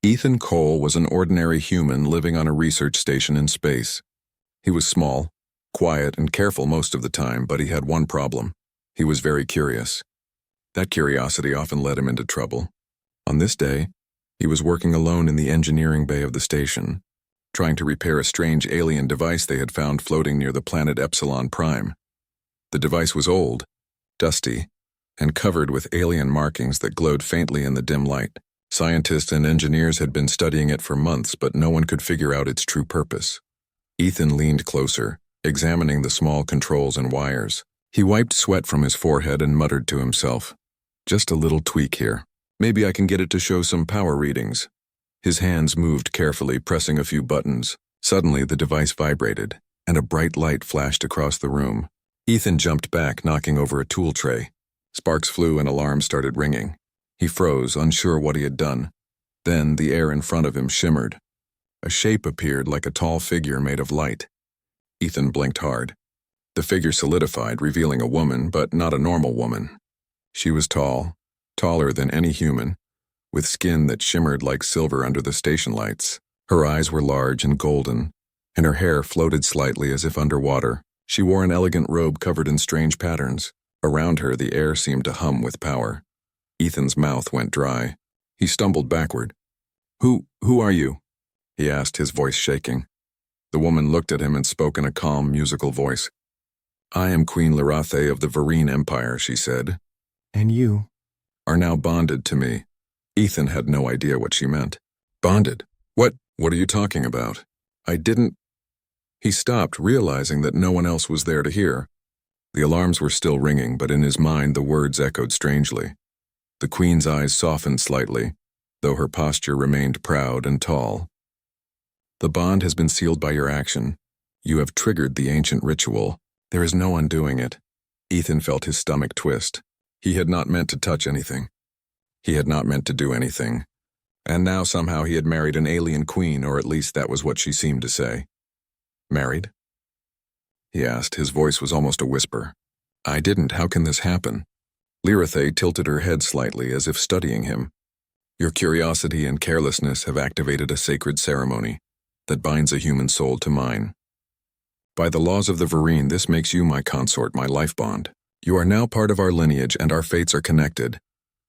Ethan Cole was an ordinary human living on a research station in space. He was small, quiet, and careful most of the time, but he had one problem. He was very curious. That curiosity often led him into trouble. On this day, he was working alone in the engineering bay of the station, trying to repair a strange alien device they had found floating near the planet Epsilon Prime. The device was old, dusty, and covered with alien markings that glowed faintly in the dim light. Scientists and engineers had been studying it for months, but no one could figure out its true purpose. Ethan leaned closer, examining the small controls and wires. He wiped sweat from his forehead and muttered to himself, "Just a little tweak here. Maybe I can get it to show some power readings." His hands moved carefully, pressing a few buttons. Suddenly, the device vibrated, and a bright light flashed across the room. Ethan jumped back, knocking over a tool tray. Sparks flew and alarms started ringing. He froze, unsure what he had done. Then the air in front of him shimmered. A shape appeared like a tall figure made of light. Ethan blinked hard. The figure solidified, revealing a woman, but not a normal woman. She was tall, taller than any human, with skin that shimmered like silver under the station lights. Her eyes were large and golden, and her hair floated slightly as if underwater. She wore an elegant robe covered in strange patterns. Around her, the air seemed to hum with power. Ethan's mouth went dry. He stumbled backward. Who are you?" he asked, his voice shaking. The woman looked at him and spoke in a calm, musical voice. "I am Queen Lirathe of the Varine Empire," she said. "And you?" "Are now bonded to me." Ethan had no idea what she meant. "Bonded? What are you talking about? I didn't—" He stopped, realizing that no one else was there to hear. The alarms were still ringing, but in his mind the words echoed strangely. The Queen's eyes softened slightly, though her posture remained proud and tall. "The bond has been sealed by your action. You have triggered the ancient ritual. There is no undoing it." Ethan felt his stomach twist. He had not meant to touch anything. He had not meant to do anything. And now somehow he had married an alien queen, or at least that was what she seemed to say. "Married?" he asked. His voice was almost a whisper. "I didn't. How can this happen?" Lirathe tilted her head slightly, as if studying him. "Your curiosity and carelessness have activated a sacred ceremony that binds a human soul to mine. By the laws of the Varine, this makes you my consort, my life bond. You are now part of our lineage, and our fates are connected."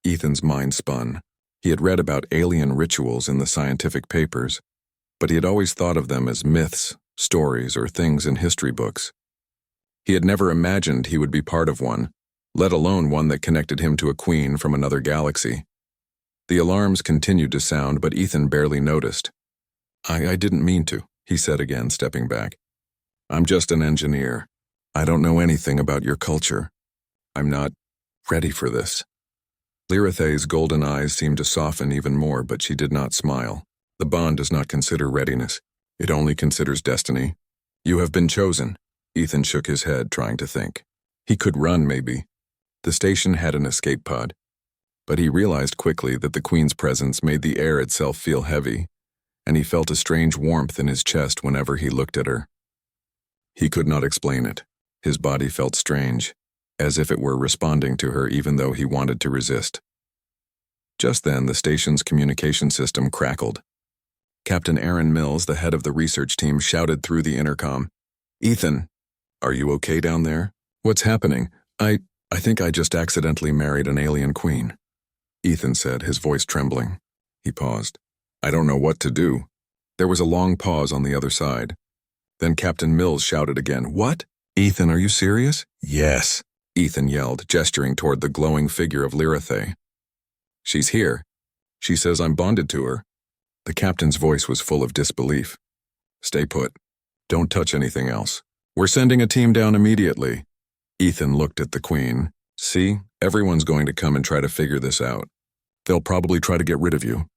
Ethan's mind spun. He had read about alien rituals in the scientific papers, but he had always thought of them as myths, stories, or things in history books. He had never imagined he would be part of one, let alone one that connected him to a queen from another galaxy. The alarms continued to sound, but Ethan barely noticed. I didn't mean to," he said again, stepping back. "I'm just an engineer. I don't know anything about your culture. I'm not ready for this." Lirathe's golden eyes seemed to soften even more, but she did not smile. "The bond does not consider readiness. It only considers destiny. You have been chosen." Ethan shook his head, trying to think. He could run, maybe. The station had an escape pod, but he realized quickly that the Queen's presence made the air itself feel heavy, and he felt a strange warmth in his chest whenever he looked at her. He could not explain it. His body felt strange, as if it were responding to her even though he wanted to resist. Just then, the station's communication system crackled. Captain Aaron Mills, the head of the research team, shouted through the intercom, "Ethan, are you okay down there? What's happening? I think I just accidentally married an alien queen," Ethan said, his voice trembling. He paused. "I don't know what to do." There was a long pause on the other side. Then Captain Mills shouted again, "What? Ethan, are you serious?" "Yes," Ethan yelled, gesturing toward the glowing figure of Lirathe. "She's here. She says I'm bonded to her." The captain's voice was full of disbelief. "Stay put. Don't touch anything else. We're sending a team down immediately." Ethan looked at the Queen. "See, everyone's going to come and try to figure this out. They'll probably try to get rid of you."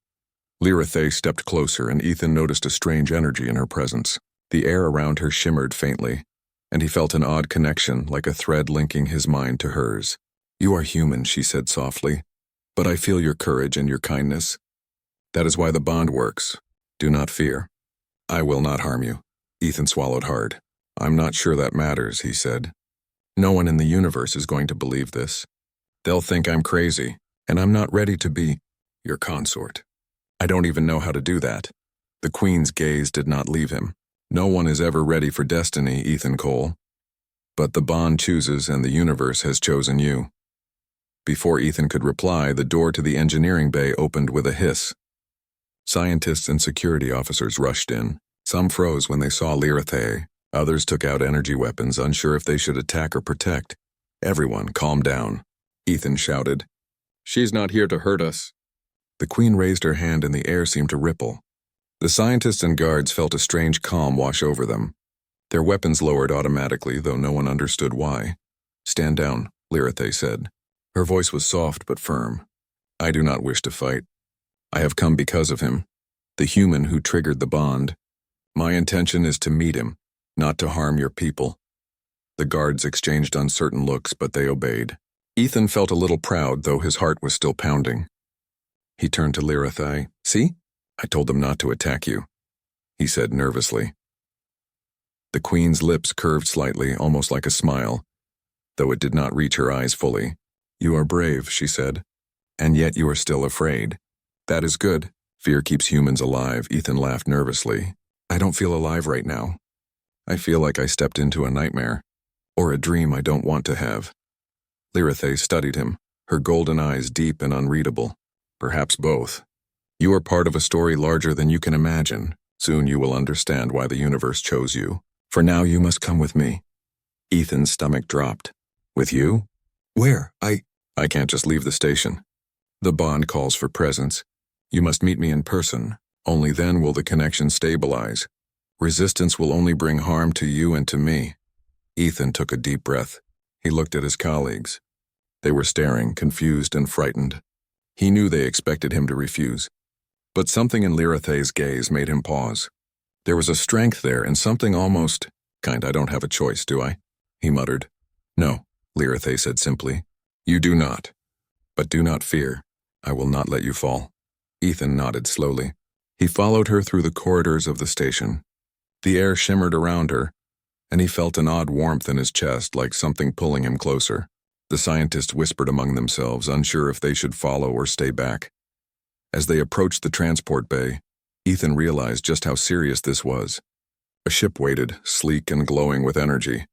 Lirathe stepped closer, and Ethan noticed a strange energy in her presence. The air around her shimmered faintly, and he felt an odd connection, like a thread linking his mind to hers. "You are human," she said softly, "but I feel your courage and your kindness. That is why the bond works. Do not fear. I will not harm you." Ethan swallowed hard. "I'm not sure that matters," he said. "No one in the universe is going to believe this. They'll think I'm crazy, and I'm not ready to be your consort. I don't even know how to do that. The Queen's gaze did not leave him. No one is ever ready for destiny, Ethan Cole. But the bond chooses and the universe has chosen you. Before Ethan could reply, the door to the engineering bay opened with a hiss. Scientists and security officers rushed in. Some froze when they saw Lirathe. Others took out energy weapons, unsure if they should attack or protect. Everyone, calm down, Ethan shouted. She's not here to hurt us. The Queen raised her hand and the air seemed to ripple. The scientists and guards felt a strange calm wash over them. Their weapons lowered automatically, though no one understood why. Stand down, Lirathe said. Her voice was soft but firm. I do not wish to fight. I have come because of him, the human who triggered the bond. My intention is to meet him, not to harm your people. The guards exchanged uncertain looks, but they obeyed. Ethan felt a little proud, though his heart was still pounding. He turned to Lirathe. See? I told them not to attack you, he said nervously. The Queen's lips curved slightly, almost like a smile, though it did not reach her eyes fully. You are brave, she said, and yet you are still afraid. That is good. Fear keeps humans alive, Ethan laughed nervously. I don't feel alive right now. I feel like I stepped into a nightmare, or a dream I don't want to have. Lirathe studied him, her golden eyes deep and unreadable. Perhaps both. You are part of a story larger than you can imagine. Soon you will understand why the universe chose you. For now you must come with me. Ethan's stomach dropped. With you? Where? I can't just leave the station. The bond calls for presence. You must meet me in person. Only then will the connection stabilize. Resistance will only bring harm to you and to me. Ethan took a deep breath. He looked at his colleagues. They were staring, confused and frightened. He knew they expected him to refuse. But something in Lirathe's gaze made him pause. There was a strength there and something almost, I don't have a choice, do I? He muttered. No, Lirathe said simply. You do not. But do not fear. I will not let you fall. Ethan nodded slowly. He followed her through the corridors of the station. The air shimmered around her, and he felt an odd warmth in his chest, like something pulling him closer. The scientists whispered among themselves, unsure if they should follow or stay back. As they approached the transport bay, Ethan realized just how serious this was. A ship waited, sleek and glowing with energy.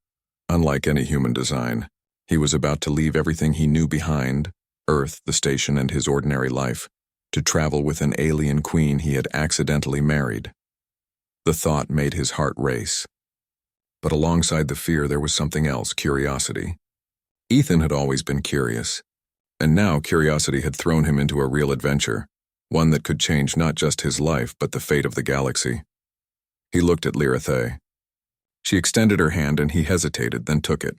Unlike any human design, he was about to leave everything he knew behind, Earth, the station, and his ordinary life, to travel with an alien queen he had accidentally married. The thought made his heart race. But alongside the fear there was something else, curiosity. Ethan had always been curious, and now curiosity had thrown him into a real adventure, one that could change not just his life but the fate of the galaxy. He looked at Lirathe. She extended her hand and he hesitated, then took it.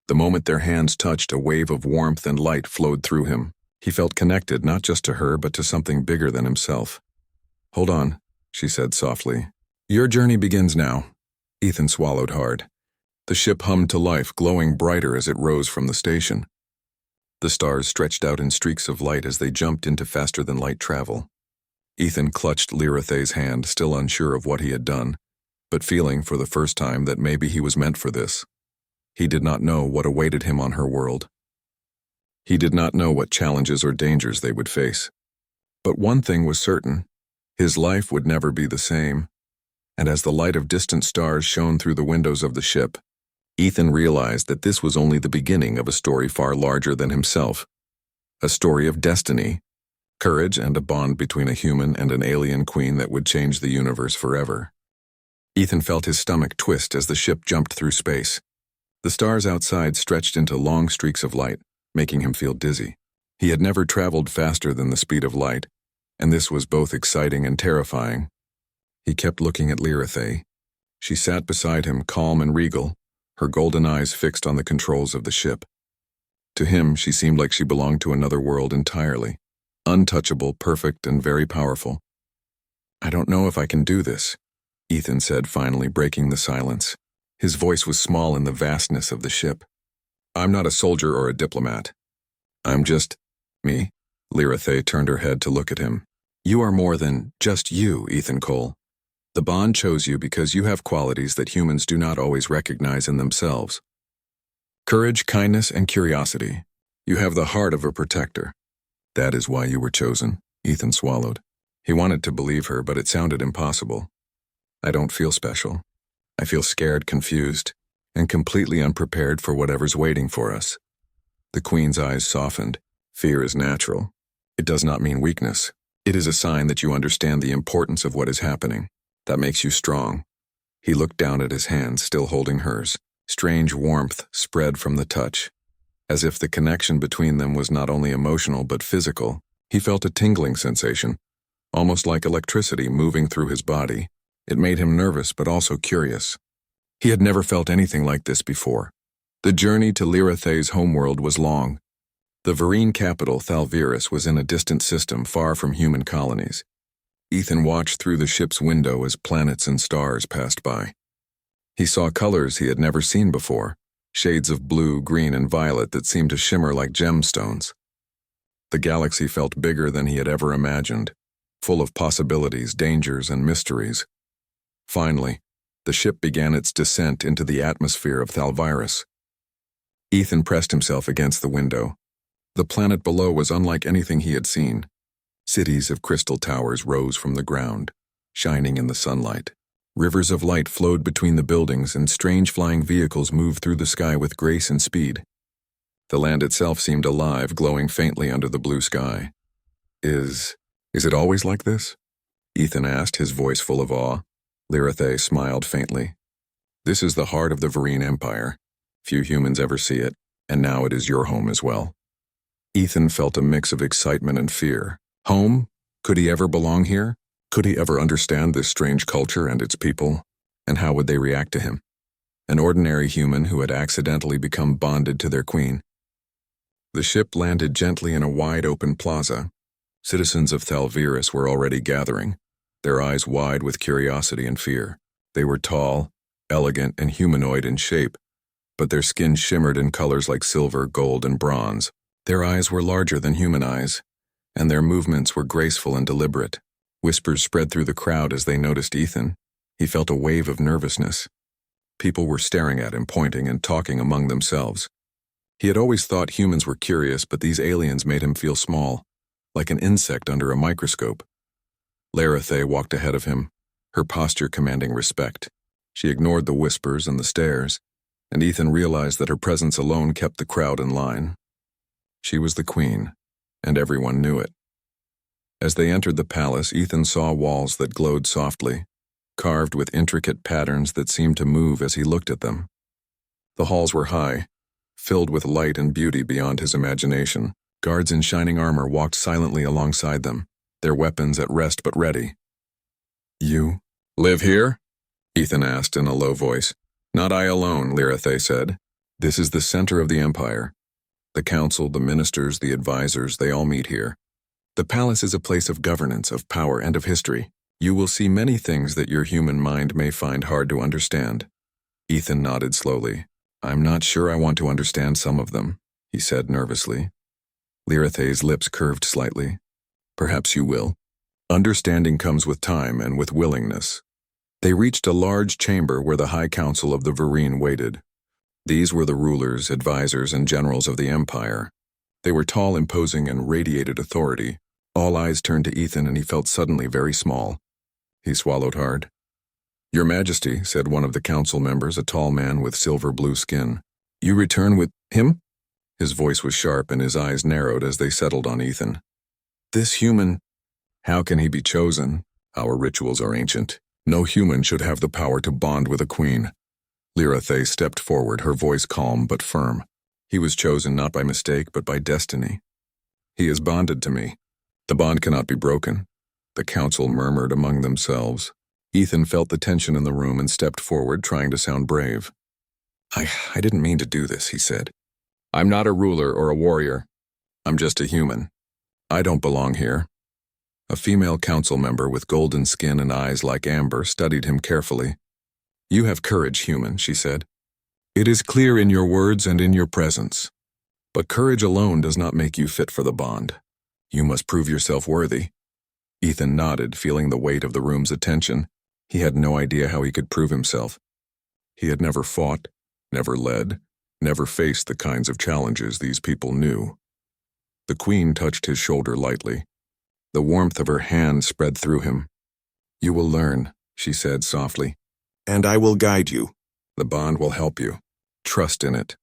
The moment their hands touched, a wave of warmth and light flowed through him. He felt connected not just to her but to something bigger than himself. Hold on, she said softly. Your journey begins now. Ethan swallowed hard. The ship hummed to life, glowing brighter as it rose from the station. The stars stretched out in streaks of light as they jumped into faster-than-light travel. Ethan clutched Lirathe's hand, still unsure of what he had done, but feeling for the first time that maybe he was meant for this. He did not know what awaited him on her world. He did not know what challenges or dangers they would face. But one thing was certain. His life would never be the same. And as the light of distant stars shone through the windows of the ship, Ethan realized that this was only the beginning of a story far larger than himself. A story of destiny, courage, and a bond between a human and an alien queen that would change the universe forever. Ethan felt his stomach twist as the ship jumped through space. The stars outside stretched into long streaks of light, making him feel dizzy. He had never traveled faster than the speed of light, and this was both exciting and terrifying. He kept looking at Lirathe. She sat beside him, calm and regal, her golden eyes fixed on the controls of the ship. To him, she seemed like she belonged to another world entirely, untouchable, perfect, and very powerful. I don't know if I can do this, Ethan said, finally breaking the silence. His voice was small in the vastness of the ship. I'm not a soldier or a diplomat. I'm just me. Lirathe turned her head to look at him. You are more than just you, Ethan Cole. The bond chose you because you have qualities that humans do not always recognize in themselves. Courage, kindness, and curiosity. You have the heart of a protector. That is why you were chosen, Ethan swallowed. He wanted to believe her, but it sounded impossible. I don't feel special. I feel scared, confused, and completely unprepared for whatever's waiting for us. The Queen's eyes softened. Fear is natural. It does not mean weakness. It is a sign that you understand the importance of what is happening. That makes you strong. He looked down at his hand, still holding hers. Strange warmth spread from the touch. As if the connection between them was not only emotional but physical, he felt a tingling sensation, almost like electricity moving through his body. It made him nervous but also curious. He had never felt anything like this before. The journey to Lyrathe's homeworld was long. The Vereen capital, Thalvirus, was in a distant system far from human colonies. Ethan watched through the ship's window as planets and stars passed by. He saw colors he had never seen before, shades of blue, green, and violet that seemed to shimmer like gemstones. The galaxy felt bigger than he had ever imagined, full of possibilities, dangers, and mysteries. Finally, the ship began its descent into the atmosphere of Thalvirus. Ethan pressed himself against the window. The planet below was unlike anything he had seen. Cities of crystal towers rose from the ground, shining in the sunlight. Rivers of light flowed between the buildings, and strange flying vehicles moved through the sky with grace and speed. The land itself seemed alive, glowing faintly under the blue sky. Is it always like this? Ethan asked, his voice full of awe. Lyrathe smiled faintly. This is the heart of the Vereen Empire. Few humans ever see it, and now it is your home as well. Ethan felt a mix of excitement and fear. Home? Could he ever belong here? Could he ever understand this strange culture and its people? And how would they react to him? An ordinary human who had accidentally become bonded to their queen. The ship landed gently in a wide-open plaza. Citizens of Thalvirus were already gathering, their eyes wide with curiosity and fear. They were tall, elegant, and humanoid in shape, but their skin shimmered in colors like silver, gold, and bronze. Their eyes were larger than human eyes, and their movements were graceful and deliberate. Whispers spread through the crowd as they noticed Ethan. He felt a wave of nervousness. People were staring at him, pointing and talking among themselves. He had always thought humans were curious, but these aliens made him feel small, like an insect under a microscope. Lyrathe walked ahead of him, her posture commanding respect. She ignored the whispers and the stares, and Ethan realized that her presence alone kept the crowd in line. She was the queen, and everyone knew it. As they entered the palace, Ethan saw walls that glowed softly, carved with intricate patterns that seemed to move as he looked at them. The halls were high, filled with light and beauty beyond his imagination. Guards in shining armor walked silently alongside them, their weapons at rest but ready. You live here? Ethan asked in a low voice. Not I alone, Lyrathe said. This is the center of the empire. The council, the ministers, the advisors, they all meet here. The palace is a place of governance, of power, and of history. You will see many things that your human mind may find hard to understand. Ethan nodded slowly. I'm not sure I want to understand some of them, he said nervously. Lyrathe's lips curved slightly. Perhaps you will. Understanding comes with time and with willingness. They reached a large chamber where the High Council of the Vereen waited. These were the rulers, advisors, and generals of the empire. They were tall, imposing, and radiated authority. All eyes turned to Ethan, and he felt suddenly very small. He swallowed hard. Your Majesty, said one of the council members, a tall man with silver-blue skin. You return with him? His voice was sharp, and his eyes narrowed as they settled on Ethan. This human, how can he be chosen? Our rituals are ancient. No human should have the power to bond with a queen. Lyrathe stepped forward, her voice calm but firm. He was chosen not by mistake, but by destiny. He is bonded to me. The bond cannot be broken. The council murmured among themselves. Ethan felt the tension in the room and stepped forward, trying to sound brave. I didn't mean to do this, he said. I'm not a ruler or a warrior. I'm just a human. I don't belong here. A female council member with golden skin and eyes like amber studied him carefully. You have courage, human, she said. It is clear in your words and in your presence. But courage alone does not make you fit for the bond. You must prove yourself worthy. Ethan nodded, feeling the weight of the room's attention. He had no idea how he could prove himself. He had never fought, never led, never faced the kinds of challenges these people knew. The queen touched his shoulder lightly. The warmth of her hand spread through him. "You will learn," she said softly. "And I will guide you. The bond will help you. Trust in it."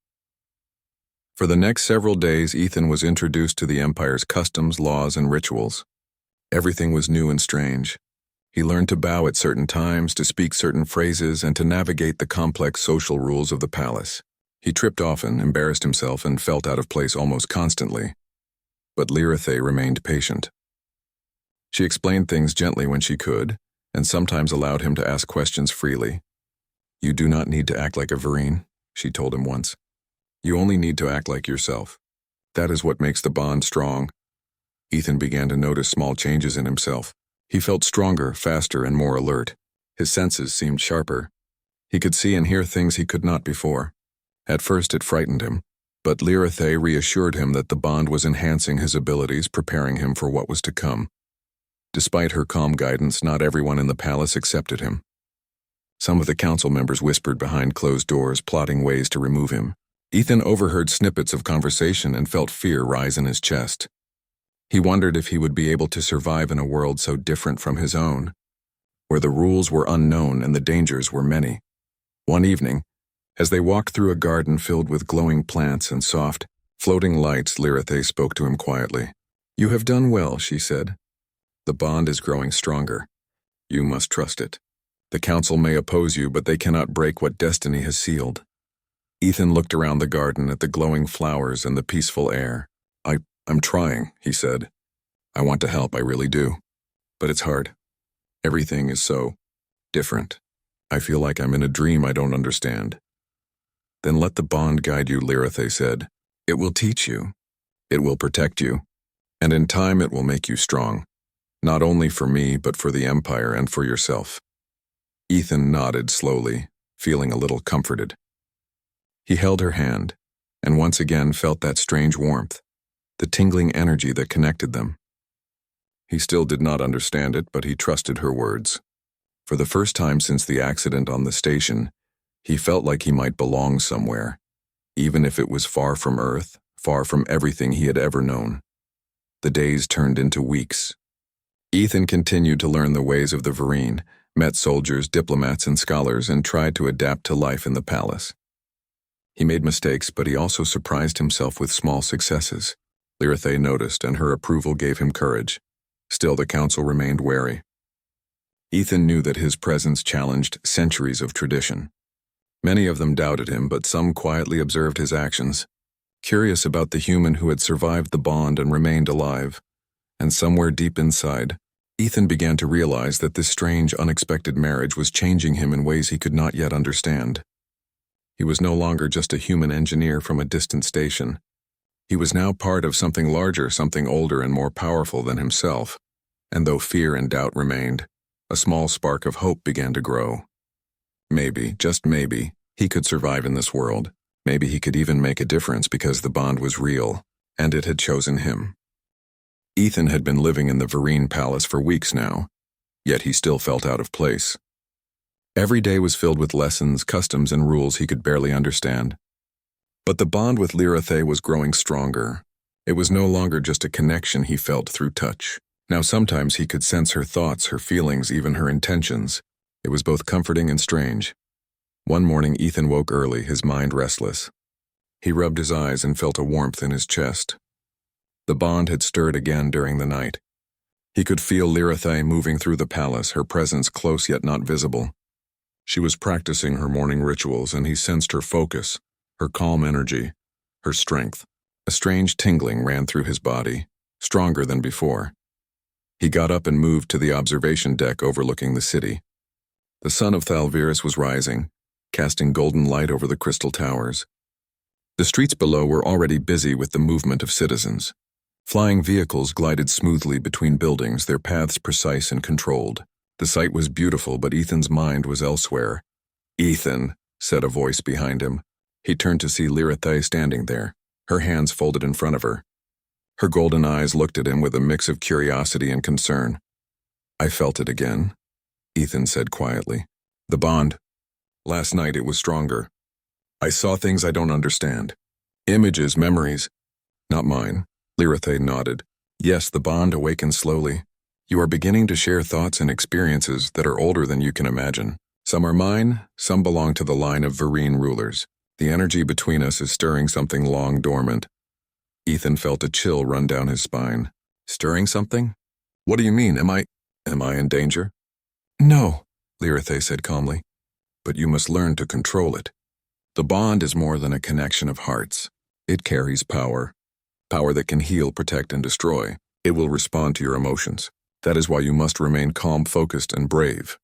For the next several days, Ethan was introduced to the Empire's customs, laws, and rituals. Everything was new and strange. He learned to bow at certain times, to speak certain phrases, and to navigate the complex social rules of the palace. He tripped often, embarrassed himself, and felt out of place almost constantly. But Lyrathe remained patient. She explained things gently when she could, and sometimes allowed him to ask questions freely. "You do not need to act like a Vereen," she told him once. "You only need to act like yourself. That is what makes the bond strong." Ethan began to notice small changes in himself. He felt stronger, faster, and more alert. His senses seemed sharper. He could see and hear things he could not before. At first it frightened him, but Lyrathe reassured him that the bond was enhancing his abilities, preparing him for what was to come. Despite her calm guidance, not everyone in the palace accepted him. Some of the council members whispered behind closed doors, plotting ways to remove him. Ethan overheard snippets of conversation and felt fear rise in his chest. He wondered if he would be able to survive in a world so different from his own, where the rules were unknown and the dangers were many. One evening, as they walked through a garden filled with glowing plants and soft, floating lights, Lyrathe spoke to him quietly. "You have done well," she said. "The bond is growing stronger. You must trust it. The council may oppose you, but they cannot break what destiny has sealed." Ethan looked around the garden at the glowing flowers and the peaceful air. I'm trying," he said. "I want to help, I really do. But it's hard. Everything is so different. I feel like I'm in a dream I don't understand." "Then let the bond guide you," Lyrathe said. "It will teach you. It will protect you. And in time it will make you strong. Not only for me, but for the Empire and for yourself." Ethan nodded slowly, feeling a little comforted. He held her hand, and once again felt that strange warmth, the tingling energy that connected them. He still did not understand it, but he trusted her words. For the first time since the accident on the station, he felt like he might belong somewhere, even if it was far from Earth, far from everything he had ever known. The days turned into weeks. Ethan continued to learn the ways of the Vereen, met soldiers, diplomats, and scholars, and tried to adapt to life in the palace. He made mistakes, but he also surprised himself with small successes. Lyrathe noticed, and her approval gave him courage. Still, the council remained wary. Ethan knew that his presence challenged centuries of tradition. Many of them doubted him, but some quietly observed his actions, curious about the human who had survived the bond and remained alive. And somewhere deep inside, Ethan began to realize that this strange, unexpected marriage was changing him in ways he could not yet understand. He was no longer just a human engineer from a distant station. He was now part of something larger, something older and more powerful than himself. And though fear and doubt remained, a small spark of hope began to grow. Maybe, just maybe, he could survive in this world. Maybe he could even make a difference because the bond was real, and it had chosen him. Ethan had been living in the Vereen Palace for weeks now, yet he still felt out of place. Every day was filled with lessons, customs, and rules he could barely understand. But the bond with Lyrathe was growing stronger. It was no longer just a connection he felt through touch. Now sometimes he could sense her thoughts, her feelings, even her intentions. It was both comforting and strange. One morning Ethan woke early, his mind restless. He rubbed his eyes and felt a warmth in his chest. The bond had stirred again during the night. He could feel Lyrathe moving through the palace, her presence close yet not visible. She was practicing her morning rituals, and he sensed her focus, her calm energy, her strength. A strange tingling ran through his body, stronger than before. He got up and moved to the observation deck overlooking the city. The sun of Thalvirus was rising, casting golden light over the crystal towers. The streets below were already busy with the movement of citizens. Flying vehicles glided smoothly between buildings, their paths precise and controlled. The sight was beautiful, but Ethan's mind was elsewhere. "Ethan," said a voice behind him. He turned to see Lyrathe standing there, her hands folded in front of her. Her golden eyes looked at him with a mix of curiosity and concern. "I felt it again," Ethan said quietly. "The bond. Last night it was stronger. I saw things I don't understand. Images, memories. Not mine." Lyrathe nodded. Yes, the bond awakens slowly. You are beginning to share thoughts and experiences that are older than you can imagine. Some are mine, some belong to the line of Vereen rulers. The energy between us is stirring something long dormant. Ethan felt a chill run down his spine. Stirring something? What do you mean? Am I in danger? No, Lirathe said calmly. But you must learn to control it. The bond is more than a connection of hearts. It carries power. Power that can heal, protect, and destroy. It will respond to your emotions. That is why you must remain calm, focused, and brave.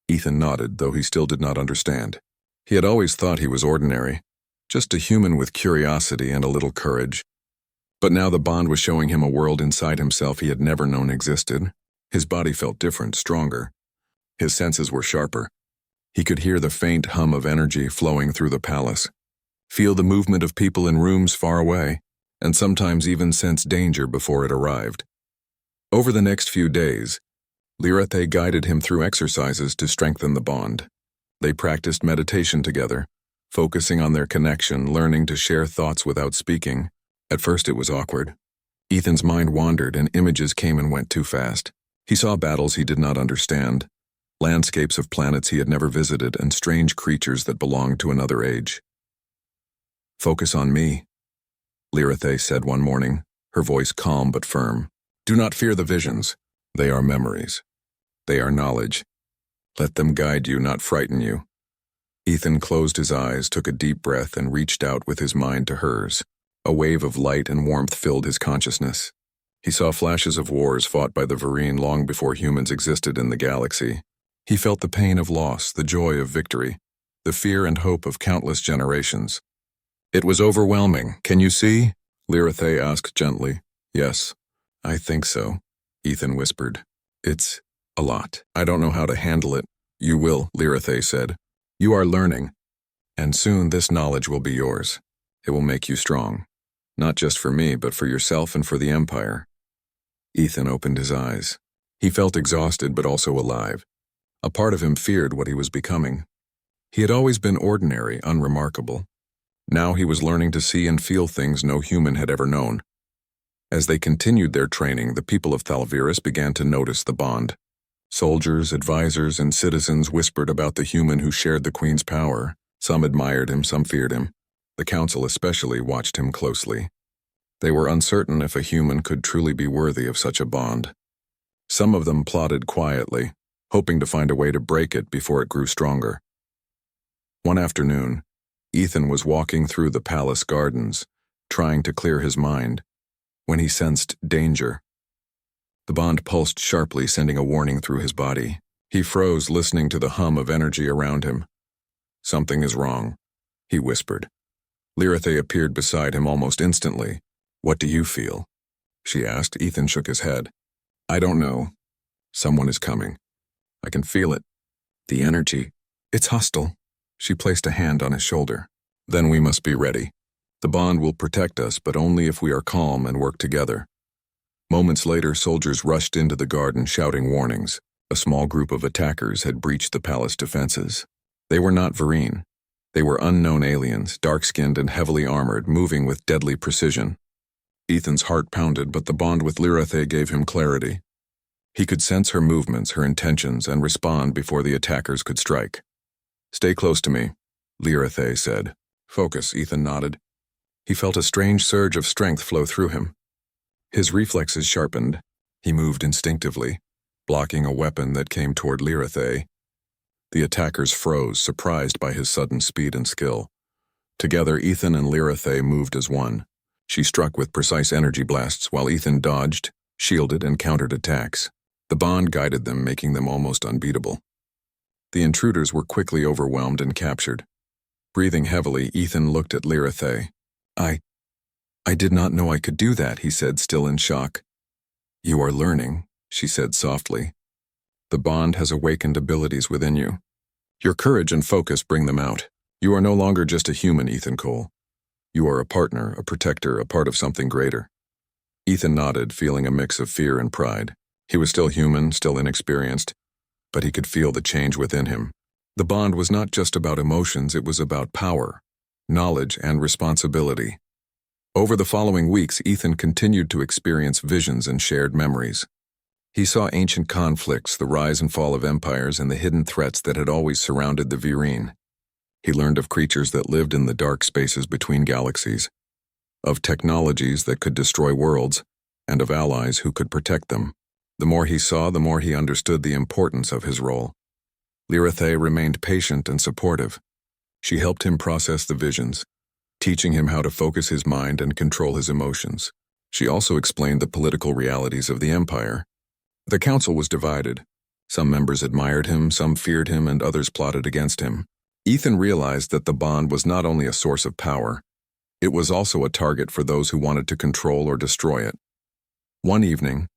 Ethan nodded, though he still did not understand. He had always thought he was ordinary, just a human with curiosity and a little courage. But now the bond was showing him a world inside himself he had never known existed. His body felt different, stronger. His senses were sharper. He could hear the faint hum of energy flowing through the palace, feel the movement of people in rooms far away, and sometimes even sense danger before it arrived. Over the next few days, Lirathe guided him through exercises to strengthen the bond. They practiced meditation together, focusing on their connection, learning to share thoughts without speaking. At first it was awkward. Ethan's mind wandered and images came and went too fast. He saw battles he did not understand, landscapes of planets he had never visited, and strange creatures that belonged to another age. Focus on me, Lirathe said one morning, her voice calm but firm. Do not fear the visions. They are memories. They are knowledge. Let them guide you, not frighten you. Ethan closed his eyes, took a deep breath, and reached out with his mind to hers. A wave of light and warmth filled his consciousness. He saw flashes of wars fought by the Vereen long before humans existed in the galaxy. He felt the pain of loss, the joy of victory, the fear and hope of countless generations. It was overwhelming. Can you see? Lirathe asked gently. Yes, I think so, Ethan whispered. It's a lot. I don't know how to handle it. You will, Lirathe said. You are learning, and soon this knowledge will be yours. It will make you strong, not just for me, but for yourself and for the Empire. Ethan opened his eyes. He felt exhausted but also alive. A part of him feared what he was becoming. He had always been ordinary, unremarkable. Now he was learning to see and feel things no human had ever known. As they continued their training, the people of Thalvirus began to notice the bond. Soldiers, advisors, and citizens whispered about the human who shared the Queen's power. Some admired him, some feared him. The council especially watched him closely. They were uncertain if a human could truly be worthy of such a bond. Some of them plotted quietly, hoping to find a way to break it before it grew stronger. One afternoon, Ethan was walking through the palace gardens, trying to clear his mind, when he sensed danger. The bond pulsed sharply, sending a warning through his body. He froze, listening to the hum of energy around him. Something is wrong, he whispered. Lirathe appeared beside him almost instantly. What do you feel? She asked. Ethan shook his head. I don't know. Someone is coming. I can feel it. The energy. It's hostile. She placed a hand on his shoulder. Then we must be ready. The bond will protect us, but only if we are calm and work together. Moments later, soldiers rushed into the garden shouting warnings. A small group of attackers had breached the palace defenses. They were not Vereen. They were unknown aliens, dark-skinned and heavily armored, moving with deadly precision. Ethan's heart pounded, but the bond with Lirathe gave him clarity. He could sense her movements, her intentions, and respond before the attackers could strike. Stay close to me, Lirathe said. Focus, Ethan nodded. He felt a strange surge of strength flow through him. His reflexes sharpened. He moved instinctively, blocking a weapon that came toward Lirathe. The attackers froze, surprised by his sudden speed and skill. Together, Ethan and Lirathe moved as one. She struck with precise energy blasts while Ethan dodged, shielded, and countered attacks. The bond guided them, making them almost unbeatable. The intruders were quickly overwhelmed and captured. Breathing heavily, Ethan looked at Lirathe. I did not know I could do that, he said, still in shock. You are learning, she said softly. The bond has awakened abilities within you. Your courage and focus bring them out. You are no longer just a human, Ethan Cole. You are a partner, a protector, a part of something greater. Ethan nodded, feeling a mix of fear and pride. He was still human, still inexperienced, but he could feel the change within him. The bond was not just about emotions, it was about power, knowledge, and responsibility. Over the following weeks, Ethan continued to experience visions and shared memories. He saw ancient conflicts, the rise and fall of empires, and the hidden threats that had always surrounded the Virene. He learned of creatures that lived in the dark spaces between galaxies, of technologies that could destroy worlds, and of allies who could protect them. The more he saw, the more he understood the importance of his role. Lyrathe remained patient and supportive. She helped him process the visions, teaching him how to focus his mind and control his emotions. She also explained the political realities of the Empire. The council was divided. Some members admired him, some feared him, and others plotted against him. Ethan realized that the bond was not only a source of power, it was also a target for those who wanted to control or destroy it. One evening,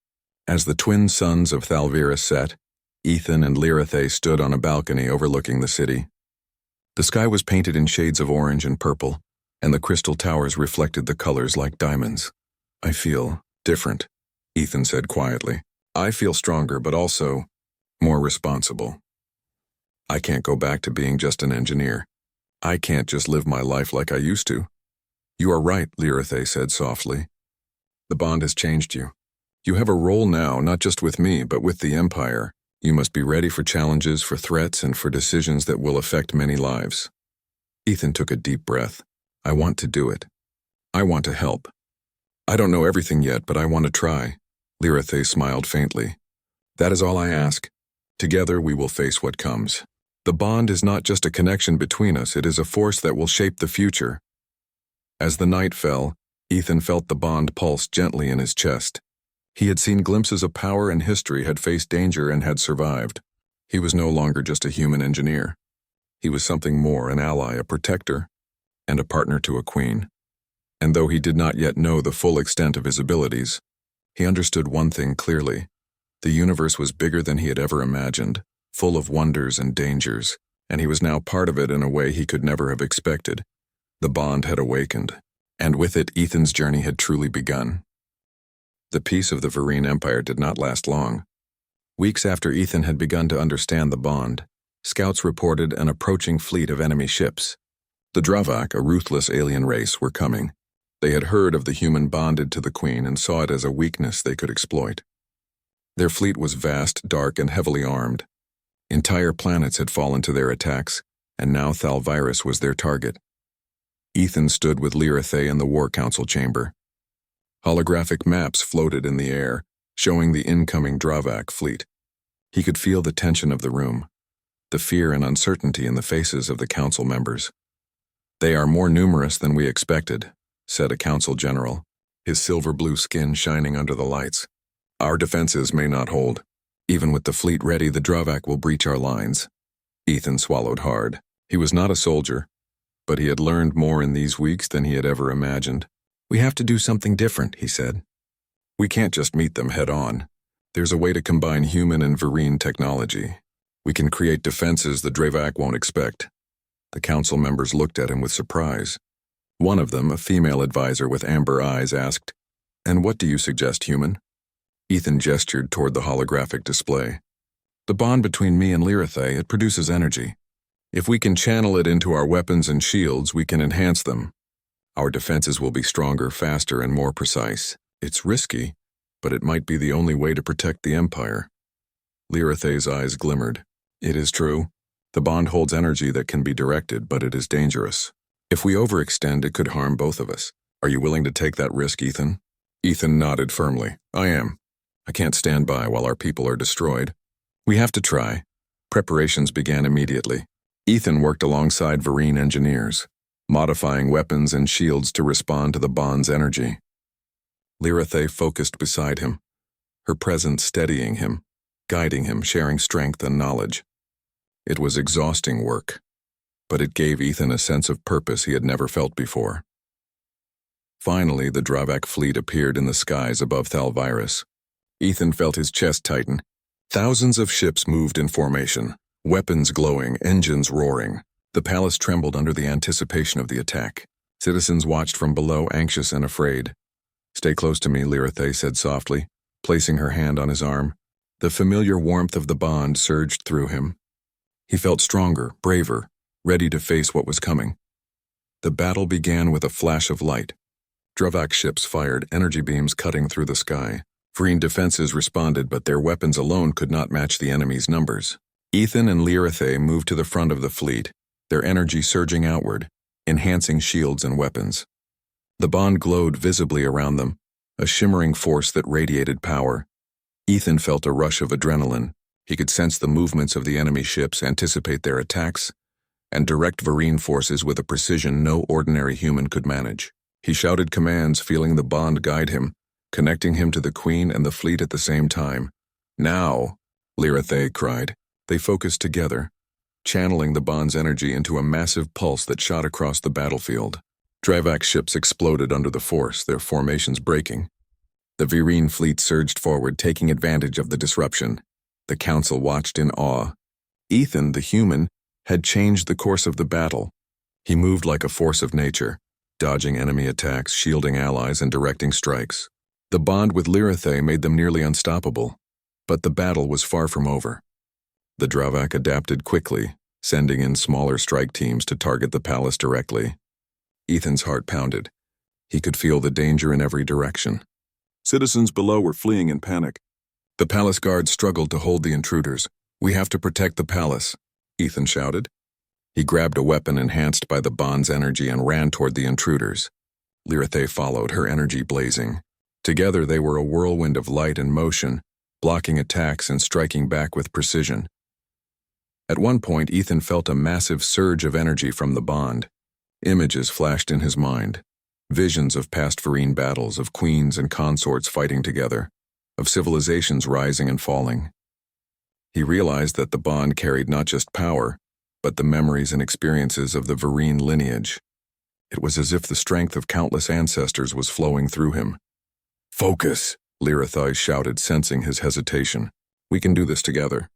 as the twin suns of Thalvirus set, Ethan and Lyrathe stood on a balcony overlooking the city. The sky was painted in shades of orange and purple, and the crystal towers reflected the colors like diamonds. "I feel different," Ethan said quietly. "I feel stronger, but also more responsible. I can't go back to being just an engineer. I can't just live my life like I used to." "You are right," Lyrathe said softly. "The bond has changed you. You have a role now, not just with me, but with the Empire. You must be ready for challenges, for threats, and for decisions that will affect many lives." Ethan took a deep breath. "I want to do it. I want to help. I don't know everything yet, but I want to try." Lyrathe smiled faintly. "That is all I ask. Together we will face what comes. The bond is not just a connection between us, it is a force that will shape the future." As the night fell, Ethan felt the bond pulse gently in his chest. He had seen glimpses of power and history, had faced danger, and had survived. He was no longer just a human engineer. He was something more, an ally, a protector, and a partner to a queen. And though he did not yet know the full extent of his abilities, he understood one thing clearly. The universe was bigger than he had ever imagined, full of wonders and dangers, and he was now part of it in a way he could never have expected. The bond had awakened, and with it Ethan's journey had truly begun. The peace of the Virene Empire did not last long. Weeks after Ethan had begun to understand the bond, scouts reported an approaching fleet of enemy ships. The Dravak, a ruthless alien race, were coming. They had heard of the human bonded to the Queen and saw it as a weakness they could exploit. Their fleet was vast, dark, and heavily armed. Entire planets had fallen to their attacks, and now Thalvirus was their target. Ethan stood with Lyrathe in the War Council chamber. Holographic maps floated in the air, showing the incoming Dravak fleet. He could feel the tension of the room, the fear and uncertainty in the faces of the council members. "They are more numerous than we expected," said a council general, his silver-blue skin shining under the lights. "Our defenses may not hold. Even with the fleet ready, the Dravak will breach our lines." Ethan swallowed hard. He was not a soldier, but he had learned more in these weeks than he had ever imagined. "We have to do something different," he said. "We can't just meet them head-on. There's a way to combine human and Virene technology. We can create defenses the Dravak won't expect." The council members looked at him with surprise. One of them, a female advisor with amber eyes, asked, "And what do you suggest, human?" Ethan gestured toward the holographic display. "The bond between me and Lyrathe, it produces energy. If we can channel it into our weapons and shields, we can enhance them. Our defenses will be stronger, faster, and more precise. It's risky, but it might be the only way to protect the Empire." Lyrathe's eyes glimmered. "It is true. The bond holds energy that can be directed, but it is dangerous. If we overextend, it could harm both of us. Are you willing to take that risk, Ethan?" Ethan nodded firmly. "I am. I can't stand by while our people are destroyed. We have to try." Preparations began immediately. Ethan worked alongside Virene engineers, modifying weapons and shields to respond to the bond's energy. Lyrathe focused beside him, her presence steadying him, guiding him, sharing strength and knowledge. It was exhausting work, but it gave Ethan a sense of purpose he had never felt before. Finally, the Dravak fleet appeared in the skies above Thalvirus. Ethan felt his chest tighten. Thousands of ships moved in formation, weapons glowing, engines roaring. The palace trembled under the anticipation of the attack. Citizens watched from below, anxious and afraid. "Stay close to me," Lyrathe said softly, placing her hand on his arm. The familiar warmth of the bond surged through him. He felt stronger, braver, ready to face what was coming. The battle began with a flash of light. Dravak ships fired energy beams cutting through the sky. Vereen defenses responded, but their weapons alone could not match the enemy's numbers. Ethan and Lyrathe moved to the front of the fleet, their energy surging outward, enhancing shields and weapons. The bond glowed visibly around them, a shimmering force that radiated power. Ethan felt a rush of adrenaline. He could sense the movements of the enemy ships, anticipate their attacks, and direct Vereen forces with a precision no ordinary human could manage. He shouted commands, feeling the bond guide him, connecting him to the Queen and the fleet at the same time. "Now!" Lyrathe cried. They focused together, channeling the bond's energy into a massive pulse that shot across the battlefield. Dravak ships exploded under the force, their formations breaking. The Vereen fleet surged forward, taking advantage of the disruption. The council watched in awe. Ethan, the human, had changed the course of the battle. He moved like a force of nature, dodging enemy attacks, shielding allies, and directing strikes. The bond with Lyrathe made them nearly unstoppable, but the battle was far from over. The Dravak adapted quickly, sending in smaller strike teams to target the palace directly. Ethan's heart pounded. He could feel the danger in every direction. Citizens below were fleeing in panic. The palace guards struggled to hold the intruders. "We have to protect the palace," Ethan shouted. He grabbed a weapon enhanced by the bond's energy and ran toward the intruders. Lyrathe followed, her energy blazing. Together they were a whirlwind of light and motion, blocking attacks and striking back with precision. At one point, Ethan felt a massive surge of energy from the bond. Images flashed in his mind. Visions of past Vereen battles, of queens and consorts fighting together, of civilizations rising and falling. He realized that the bond carried not just power, but the memories and experiences of the Vereen lineage. It was as if the strength of countless ancestors was flowing through him. "Focus," Lyrathe shouted, sensing his hesitation. "We can do this together.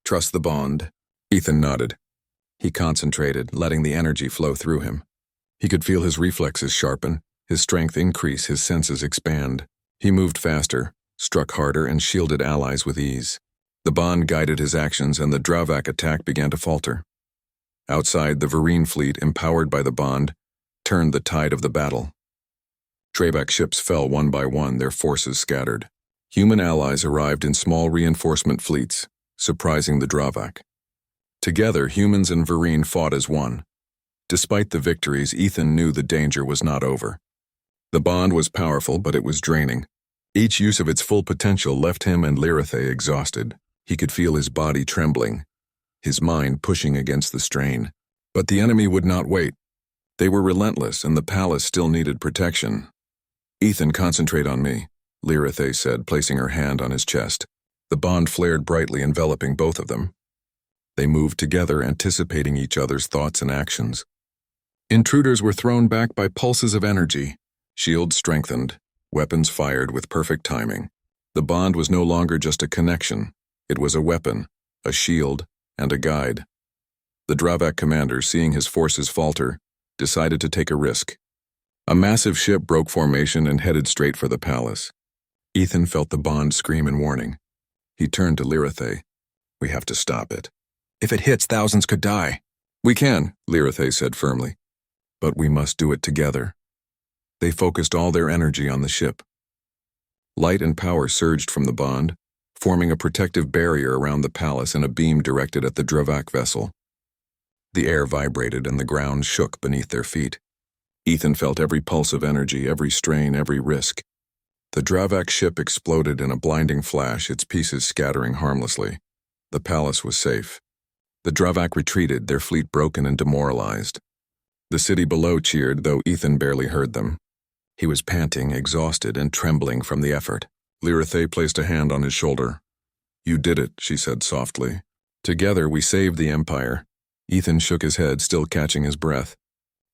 Trust the bond." Ethan nodded. He concentrated, letting the energy flow through him. He could feel his reflexes sharpen, his strength increase, his senses expand. He moved faster, struck harder, and shielded allies with ease. The bond guided his actions, and the Dravak attack began to falter. Outside, the Vereen fleet, empowered by the bond, turned the tide of the battle. Dravak ships fell one by one, their forces scattered. Human allies arrived in small reinforcement fleets, surprising the Dravak. Together, humans and Vereen fought as one. Despite the victories, Ethan knew the danger was not over. The bond was powerful, but it was draining. Each use of its full potential left him and Lyrathe exhausted. He could feel his body trembling, his mind pushing against the strain. But the enemy would not wait. They were relentless, and the palace still needed protection. "Ethan, concentrate on me," Lyrathe said, placing her hand on his chest. The bond flared brightly, enveloping both of them. They moved together, anticipating each other's thoughts and actions. Intruders were thrown back by pulses of energy. Shields strengthened, weapons fired with perfect timing. The bond was no longer just a connection. It was a weapon, a shield, and a guide. The Dravak commander, seeing his forces falter, decided to take a risk. A massive ship broke formation and headed straight for the palace. Ethan felt the bond scream in warning. He turned to Lyrathe. "We have to stop it. If it hits, thousands could die." "We can," Lyrathe said firmly. "But we must do it together." They focused all their energy on the ship. Light and power surged from the bond, forming a protective barrier around the palace and a beam directed at the Dravak vessel. The air vibrated and the ground shook beneath their feet. Ethan felt every pulse of energy, every strain, every risk. The Dravak ship exploded in a blinding flash, its pieces scattering harmlessly. The palace was safe. The Dravak retreated, their fleet broken and demoralized. The city below cheered, though Ethan barely heard them. He was panting, exhausted, and trembling from the effort. Lyrathe placed a hand on his shoulder. "You did it," she said softly. "Together we saved the Empire." Ethan shook his head, still catching his breath.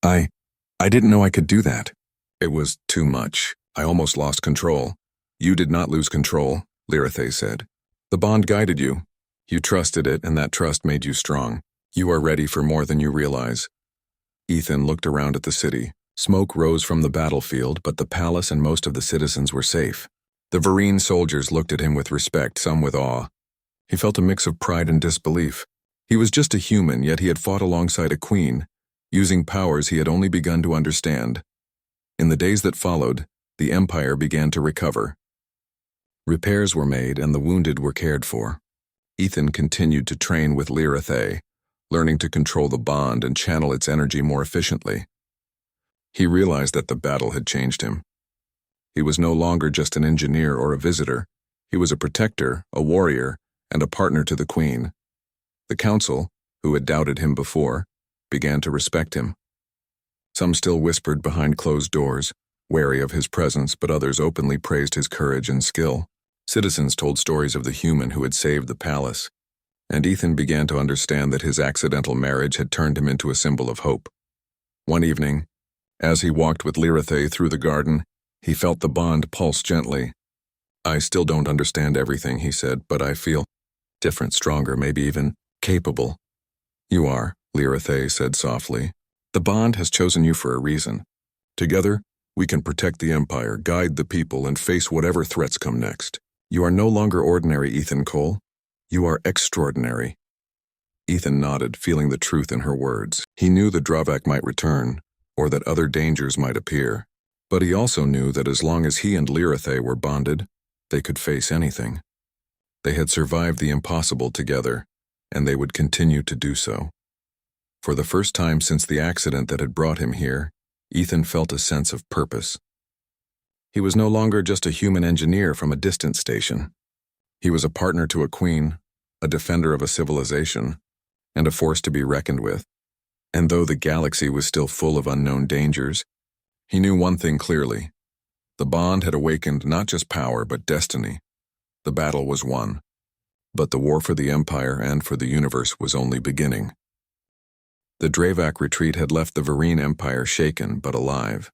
I didn't know I could do that. It was too much. I almost lost control." "You did not lose control," Lyrathe said. "The bond guided you. You trusted it, and that trust made you strong. You are ready for more than you realize." Ethan looked around at the city. Smoke rose from the battlefield, but the palace and most of the citizens were safe. The Vereen soldiers looked at him with respect, some with awe. He felt a mix of pride and disbelief. He was just a human, yet he had fought alongside a queen, using powers he had only begun to understand. In the days that followed, the Empire began to recover. Repairs were made and the wounded were cared for. Ethan continued to train with Lirathe, learning to control the bond and channel its energy more efficiently. He realized that the battle had changed him. He was no longer just an engineer or a visitor. He was a protector, a warrior, and a partner to the Queen. The Council, who had doubted him before, began to respect him. Some still whispered behind closed doors, wary of his presence, but others openly praised his courage and skill. Citizens told stories of the human who had saved the palace, and Ethan began to understand that his accidental marriage had turned him into a symbol of hope. One evening, as he walked with Lirathe through the garden, he felt the bond pulse gently. "I still don't understand everything," he said, "but I feel different, stronger, maybe even capable." "You are," Lirathe said softly. "The bond has chosen you for a reason. Together, we can protect the Empire, guide the people, and face whatever threats come next. You are no longer ordinary, Ethan Cole. You are extraordinary." Ethan nodded, feeling the truth in her words. He knew the Dravak might return, or that other dangers might appear. But he also knew that as long as he and Lirathe were bonded, they could face anything. They had survived the impossible together, and they would continue to do so. For the first time since the accident that had brought him here, Ethan felt a sense of purpose. He was no longer just a human engineer from a distant station. He was a partner to a queen, a defender of a civilization, and a force to be reckoned with. And though the galaxy was still full of unknown dangers, he knew one thing clearly. The bond had awakened not just power, but destiny. The battle was won, but the war for the Empire and for the universe was only beginning. The Dravak retreat had left the Vereen Empire shaken but alive.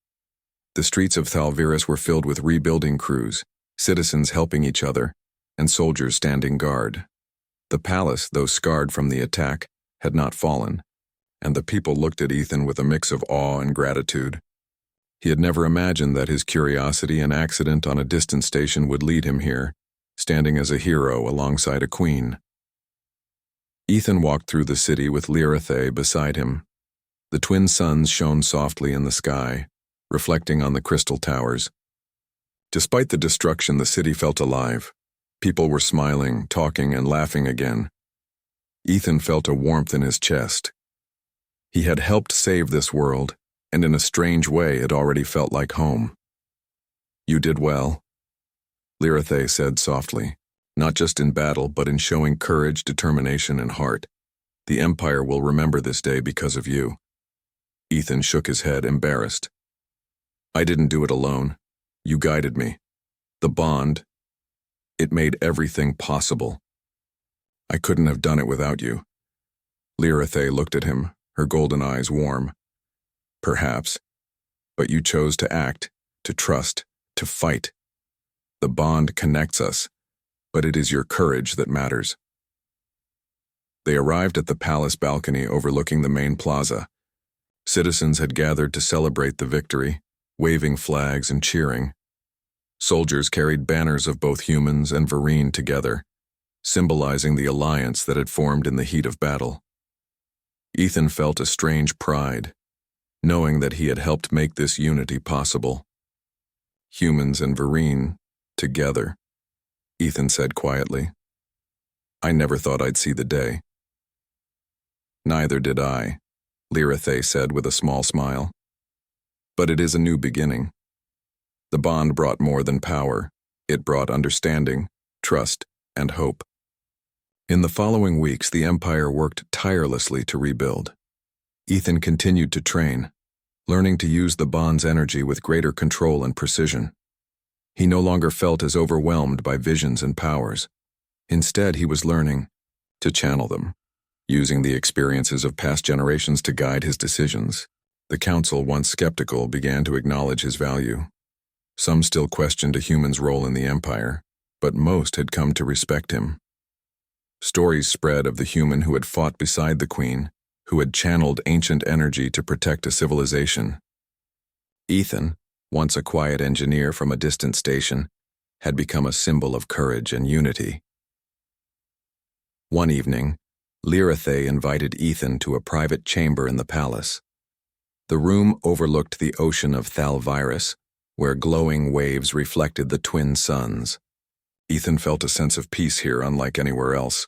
The streets of Thalviris were filled with rebuilding crews, citizens helping each other, and soldiers standing guard. The palace, though scarred from the attack, had not fallen, and the people looked at Ethan with a mix of awe and gratitude. He had never imagined that his curiosity and accident on a distant station would lead him here, standing as a hero alongside a queen. Ethan walked through the city with Lirathe beside him. The twin suns shone softly in the sky, reflecting on the crystal towers. Despite the destruction, the city felt alive. People were smiling, talking, and laughing again. Ethan felt a warmth in his chest. He had helped save this world, and in a strange way it already felt like home. "You did well," Lirathe said softly, "not just in battle, but in showing courage, determination, and heart. The Empire will remember this day because of you." Ethan shook his head, embarrassed. "I didn't do it alone. You guided me. The bond, it made everything possible. I couldn't have done it without you." Lirathe looked at him, her golden eyes warm. "Perhaps, but you chose to act, to trust, to fight. The bond connects us, but it is your courage that matters." They arrived at the palace balcony overlooking the main plaza. Citizens had gathered to celebrate the victory, waving flags and cheering. Soldiers carried banners of both humans and Vereen together, symbolizing the alliance that had formed in the heat of battle. Ethan felt a strange pride, knowing that he had helped make this unity possible. "Humans and Vereen, together," Ethan said quietly. "I never thought I'd see the day." "Neither did I," Lirathe said with a small smile. "But it is a new beginning. The bond brought more than power. It brought understanding, trust, and hope." In the following weeks, the Empire worked tirelessly to rebuild. Ethan continued to train, learning to use the bond's energy with greater control and precision. He no longer felt as overwhelmed by visions and powers. Instead, he was learning to channel them, using the experiences of past generations to guide his decisions. The Council, once skeptical, began to acknowledge his value. Some still questioned a human's role in the Empire, but most had come to respect him. Stories spread of the human who had fought beside the Queen, who had channeled ancient energy to protect a civilization. Ethan, once a quiet engineer from a distant station, had become a symbol of courage and unity. One evening, Lirathe invited Ethan to a private chamber in the palace. The room overlooked the ocean of Thalvirus, where glowing waves reflected the twin suns. Ethan felt a sense of peace here unlike anywhere else.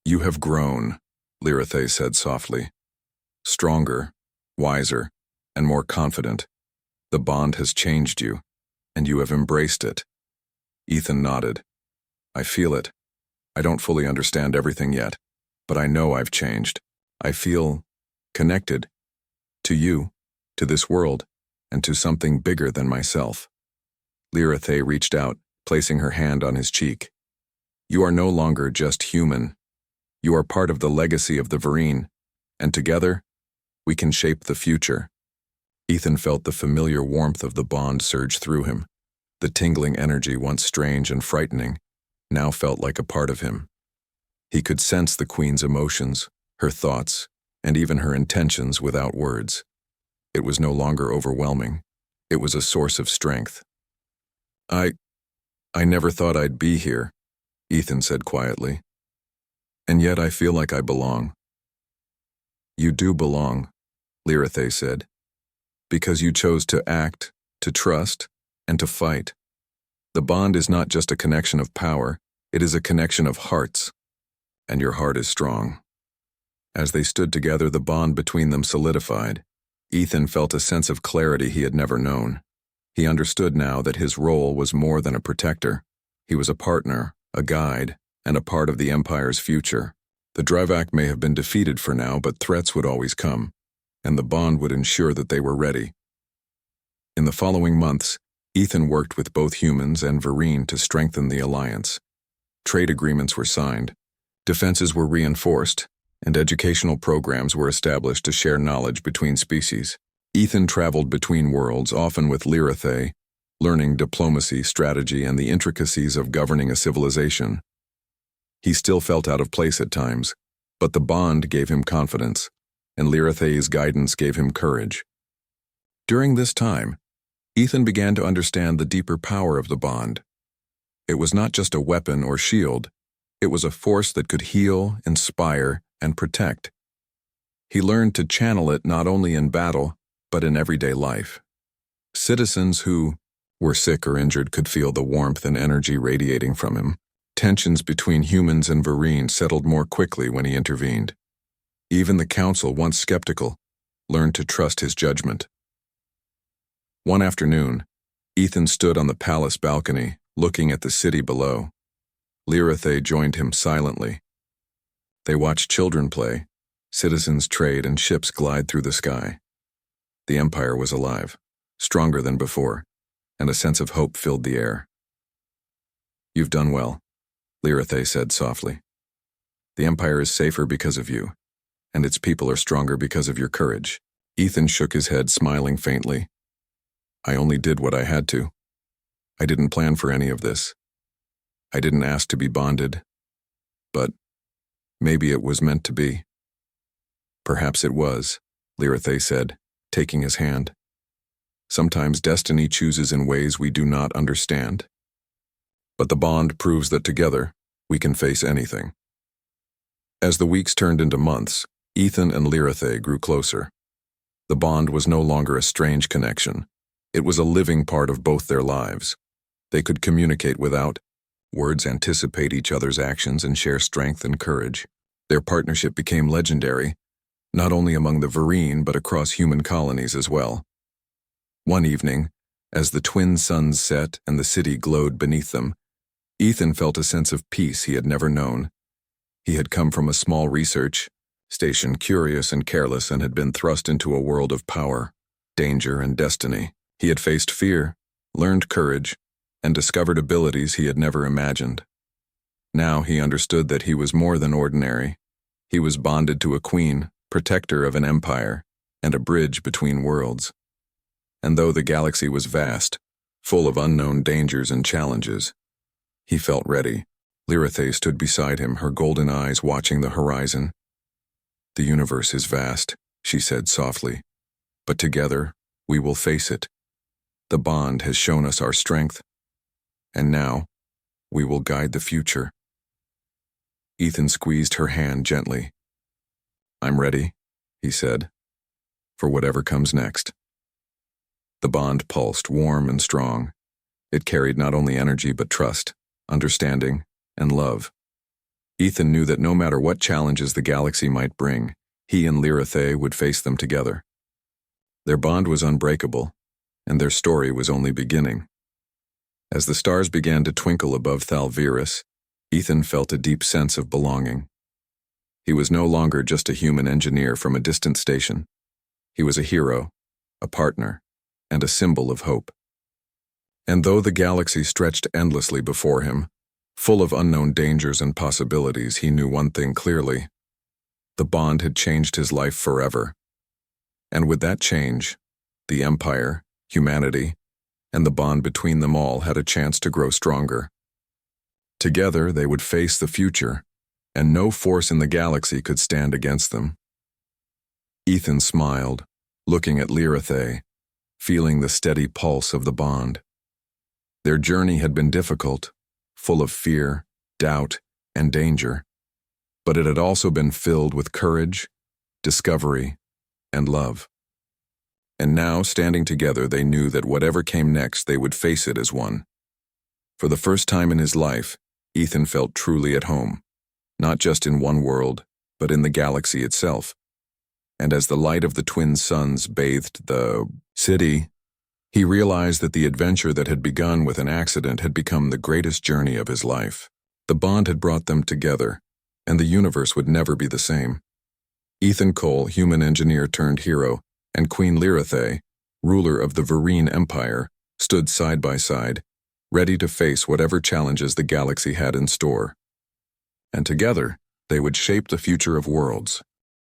"You have grown," Lyrathe said softly. "Stronger, wiser, and more confident. The bond has changed you, and you have embraced it." Ethan nodded. "I feel it. I don't fully understand everything yet, but I know I've changed. I feel connected. To you, to this world, and to something bigger than myself." Lyrathe reached out, placing her hand on his cheek. "You are no longer just human. You are part of the legacy of the Vereen, and together, we can shape the future." Ethan felt the familiar warmth of the bond surge through him. The tingling energy, once strange and frightening, now felt like a part of him. He could sense the Queen's emotions, her thoughts, and even her intentions without words. It was no longer overwhelming. It was a source of strength. I never thought I'd be here," Ethan said quietly. "And yet I feel like I belong." "You do belong," Lyrathe said, "because you chose to act, to trust, and to fight. The bond is not just a connection of power, it is a connection of hearts, and your heart is strong." As they stood together, the bond between them solidified. Ethan felt a sense of clarity he had never known. He understood now that his role was more than a protector. He was a partner, a guide, and a part of the Empire's future. The Dryvac may have been defeated for now, but threats would always come, and the bond would ensure that they were ready. In the following months, Ethan worked with both humans and Vereen to strengthen the alliance. Trade agreements were signed, defenses were reinforced, and educational programs were established to share knowledge between species. Ethan traveled between worlds, often with Lyrathe, learning diplomacy, strategy, and the intricacies of governing a civilization. He still felt out of place at times, but the bond gave him confidence, and Lyrathe's guidance gave him courage. During this time, Ethan began to understand the deeper power of the bond. It was not just a weapon or shield, it was a force that could heal, inspire, and protect. He learned to channel it not only in battle, but in everyday life. Citizens who were sick or injured could feel the warmth and energy radiating from him. Tensions between humans and Vereen settled more quickly when he intervened. Even the council, once skeptical, learned to trust his judgment. One afternoon, Ethan stood on the palace balcony, looking at the city below. Lyrathe joined him silently. They watched children play, citizens trade, and ships glide through the sky. The Empire was alive, stronger than before, and a sense of hope filled the air. "You've done well," Lyrathe said softly. "The Empire is safer because of you, and its people are stronger because of your courage." Ethan shook his head, smiling faintly. "I only did what I had to. I didn't plan for any of this. I didn't ask to be bonded, but maybe it was meant to be." "Perhaps it was," Lyrathe said, taking his hand. "Sometimes destiny chooses in ways we do not understand. But the bond proves that together, we can face anything." As the weeks turned into months, Ethan and Lyrathe grew closer. The bond was no longer a strange connection. It was a living part of both their lives. They could communicate without words, anticipate each other's actions, and share strength and courage. Their partnership became legendary, not only among the Vereen but across human colonies as well. One evening, as the twin suns set and the city glowed beneath them, Ethan felt a sense of peace he had never known. He had come from a small research station, curious and careless, and had been thrust into a world of power, danger, and destiny. He had faced fear, learned courage, and discovered abilities he had never imagined. Now he understood that he was more than ordinary. He was bonded to a queen, protector of an empire, and a bridge between worlds. And though the galaxy was vast, full of unknown dangers and challenges, he felt ready. Lyrathe stood beside him, her golden eyes watching the horizon. "The universe is vast," she said softly, "but together we will face it. The bond has shown us our strength, and now we will guide the future." Ethan squeezed her hand gently. "I'm ready," he said. for whatever comes next. The bond pulsed warm and strong. It carried not only energy but trust, understanding, and love. Ethan knew that no matter what challenges the galaxy might bring, he and Lyrathe would face them together. Their bond was unbreakable, and their story was only beginning. As the stars began to twinkle above Thalvirus, Ethan felt a deep sense of belonging. He was no longer just a human engineer from a distant station. He was a hero, a partner, and a symbol of hope. And though the galaxy stretched endlessly before him, full of unknown dangers and possibilities, he knew one thing clearly. The bond had changed his life forever. And with that change, the Empire, humanity, and the bond between them all had a chance to grow stronger. Together, they would face the future, and no force in the galaxy could stand against them. Ethan smiled, looking at Lyrathe, feeling the steady pulse of the bond. Their journey had been difficult, full of fear, doubt, and danger, but it had also been filled with courage, discovery, and love. And now, standing together, they knew that whatever came next, they would face it as one. For the first time in his life, Ethan felt truly at home, not just in one world, but in the galaxy itself. And as the light of the twin suns bathed the city, he realized that the adventure that had begun with an accident had become the greatest journey of his life. The bond had brought them together, and the universe would never be the same. Ethan Cole, human engineer turned hero, and Queen Lyrathe, ruler of the Vereen Empire, stood side by side, ready to face whatever challenges the galaxy had in store. And together, they would shape the future of worlds.